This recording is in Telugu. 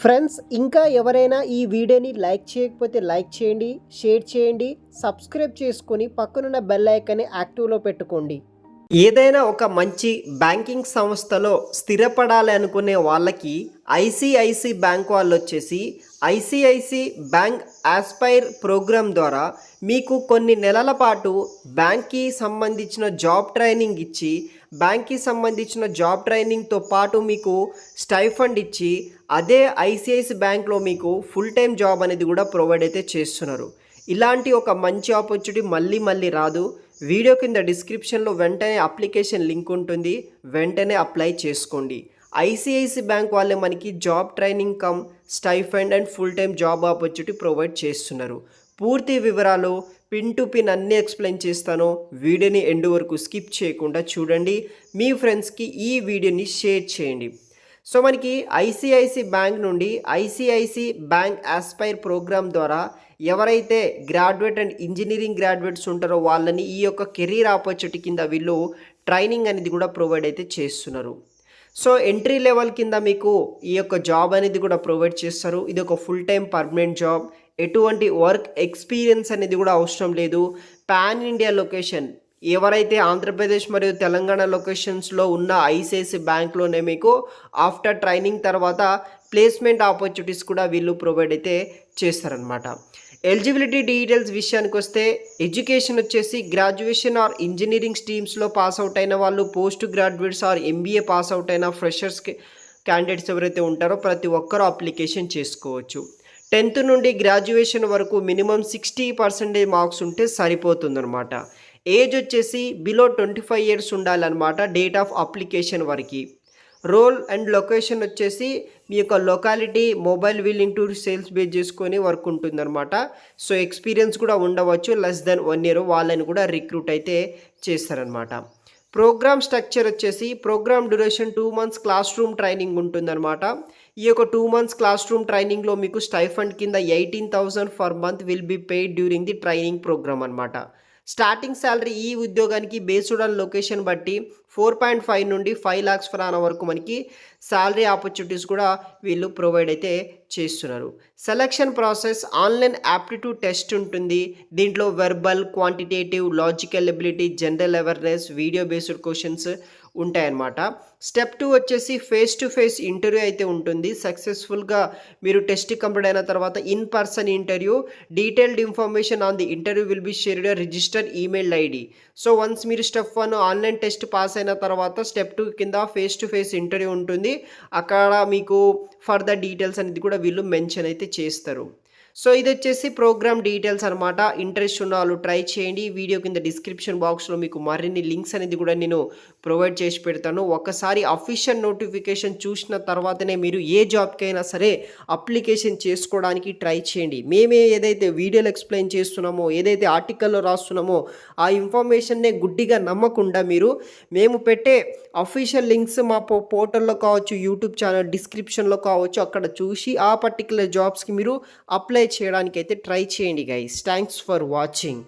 ఫ్రెండ్స్, ఇంకా ఎవరైనా ఈ వీడియోని లైక్ చేయకపోతే లైక్ చేయండి, షేర్ చేయండి, సబ్స్క్రైబ్ చేసుకొని పక్కనున్న బెల్ ఐకాన్ని యాక్టివ్లో పెట్టుకోండి. ఏదైనా ఒక మంచి బ్యాంకింగ్ సంస్థలో స్థిరపడాలి అనుకునే వాళ్ళకి ఐసిఐసి బ్యాంక్ వాళ్ళు వచ్చేసి ఐసిఐసి బ్యాంక్ ఆస్పైర్ ప్రోగ్రామ్ ద్వారా మీకు కొన్ని నెలల పాటు బ్యాంక్కి సంబంధించిన జాబ్ ట్రైనింగ్ ఇచ్చి బ్యాంక్కి సంబంధించిన జాబ్ ట్రైనింగ్తో పాటు మీకు స్టైఫండ్ ఇచ్చి అదే ఐసిఐసి బ్యాంక్లో మీకు ఫుల్ టైం జాబ్ అనేది కూడా ప్రొవైడ్ అయితే చేస్తున్నారు. ఇలాంటి ఒక మంచి ఆపర్చునిటీ మళ్ళీ రాదు. వీడియో కింద డిస్క్రిప్షన్లో వెంటనే అప్లికేషన్ లింక్ ఉంటుంది, వెంటనే అప్లై చేసుకోండి. ఐసిఐసి బ్యాంక్ వాళ్ళే మనకి job training come stipend and full time job opportunity provide చేస్తున్నారు. పూర్తి వివరాలు పిన్ టు పిన్ అన్నీ ఎక్స్ప్లెయిన్ చేస్తాను. వీడియోని ఎండ్ వరకు స్కిప్ చేయకుండా చూడండి. మీ ఫ్రెండ్స్కి ఈ వీడియోని షేర్ చేయండి. సో మనకి ఐసిఐసి బ్యాంక్ నుండి ఐసిఐసి బ్యాంక్ ఆస్పైర్ ప్రోగ్రామ్ ద్వారా ఎవరైతే గ్రాడ్యుయేట్ అండ్ ఇంజనీరింగ్ గ్రాడ్యుయేట్స్ ఉంటారో వాళ్ళని ఈ యొక్క కెరీర్ ఆపర్చునిటీ కింద వీళ్ళు ట్రైనింగ్ అనేది కూడా ప్రొవైడ్ అయితే చేస్తున్నారు. సో ఎంట్రీ లెవెల్ కింద మీకు ఈ యొక్క జాబ్ అనేది కూడా ప్రొవైడ్ చేస్తారు. ఇది ఒక ఫుల్ టైం పర్మనెంట్ జాబ్. ఎటువంటి వర్క్ ఎక్స్పీరియన్స్ అనేది కూడా అవసరం లేదు. పాన్ ఇండియా లొకేషన్, ఎవరైతే ఆంధ్రప్రదేశ్ మరియు తెలంగాణ లొకేషన్స్లో ఉన్న ఐసిఐసి బ్యాంక్లోనే మీకు ఆఫ్టర్ ట్రైనింగ్ తర్వాత ప్లేస్మెంట్ ఆపర్చునిటీస్ కూడా వీళ్ళు ప్రొవైడ్ అయితే చేస్తారనమాట. ఎలిజిబిలిటీ డీటెయిల్స్ విషయానికి వస్తే ఎడ్యుకేషన్ వచ్చేసి గ్రాడ్యుయేషన్ ఆర్ ఇంజనీరింగ్ స్ట్రీమ్స్లో పాస్ అవుట్ అయిన వాళ్ళు, post graduates or MBA pass out అయిన ఫ్రెషర్స్ క్యాండిడేట్స్ ఎవరైతే ఉంటారో ప్రతి ఒక్కరూ అప్లికేషన్ చేసుకోవచ్చు. 10th నుండి గ్రాడ్యుయేషన్ వరకు మినిమం 60% మార్క్స్ ఉంటే సరిపోతుందన్నమాట. ఏజ్ వచ్చేసి బిలో 25 ఇయర్స్ ఉండాలన్నమాట డేట్ ఆఫ్ అప్లికేషన్ వరకు. రోల్ అండ్ లొకేషన్ వచ్చేసి మీ యొక్క locality mobile willing to sales base చేసుకొని వర్క్ ఉంటుందన్నమాట. సో ఎక్స్పీరియన్స్ కూడా ఉండవచ్చు, లెస్ దెన్ 1 ఇయర్ వాళ్ళని కూడా రిక్రూట్ అయితే చేస్తారనమాట. ప్రోగ్రామ్ స్ట్రక్చర్ వచ్చేసి program duration 2 months classroom training ఉంటుందన్నమాట. ఈ యొక్క 2 months క్లాస్ రూమ్ ట్రైనింగ్లో మీకు స్టైఫండ్ కింద 18,000 per month will be paid during the training program అనమాట. స్టార్టింగ్ శాలరీ ఈ ఉద్యోగానికి బేస్డ్ ఆన్ లొకేషన్ బట్టి 4.5 నుండి 5 lakhs per annum వరకు మనకి శాలరీ ఆపర్చునిటీస్ కూడా వీళ్ళు ప్రొవైడ్ అయితే చేస్తున్నారు. Selection process online aptitude test ఉంటుంది. దీంట్లో verbal, quantitative, logical ability, general awareness, video based questions ఉంటాయన్నమాట. స్టెప్ 2 వచ్చేసి ఫేస్ టు ఫేస్ ఇంటర్వ్యూ అయితే ఉంటుంది. సక్సెస్ఫుల్గా మీరు టెస్ట్ కంప్లీట్ అయిన తర్వాత in person interview. Detailed information on the interview will be shared registered email ID. So once మీరు స్టెప్ 1 ఆన్లైన్ టెస్ట్ పాస్ అయిన తర్వాత స్టెప్ 2 కింద ఫేస్ టు ఫేస్ ఇంటర్వ్యూ ఉంటుంది. అక్కడ మీకు ఫర్దర్ డీటెయిల్స్ అనేది కూడా వీళ్ళు మెన్షన్ అయితే చేస్తారు. సో ఇది వచ్చేసి ప్రోగ్రామ్ డీటెయిల్స్ అనమాట. ఇంట్రెస్ట్ ఉన్న వాళ్ళు ట్రై చేయండి. వీడియో కింద డిస్క్రిప్షన్ బాక్స్లో మీకు మరిన్ని లింక్స్ అనేది కూడా నేను ప్రొవైడ్ చేసి పెడతాను. ఒకసారి అఫీషియల్ నోటిఫికేషన్ చూసిన తర్వాతనే మీరు ఏ జాబ్కైనా సరే అప్లికేషన్ చేసుకోవడానికి ట్రై చేయండి. మేమే ఏదైతే వీడియోలో ఎక్స్ప్లెయిన్ చేస్తున్నామో, ఏదైతే ఆర్టికల్లో రాస్తున్నామో ఆ ఇన్ఫర్మేషన్నే గుడ్డిగా నమ్మకుండా మీరు మేము పెట్టే అఫీషియల్ లింక్స్ మా పోర్టల్లో కావచ్చు, యూట్యూబ్ ఛానల్ డిస్క్రిప్షన్లో కావచ్చు, అక్కడ చూసి ఆ పర్టికులర్ జాబ్స్కి మీరు అప్లై చేయడానికి అయితే ట్రై చేయండి గైస్. Thanks for watching.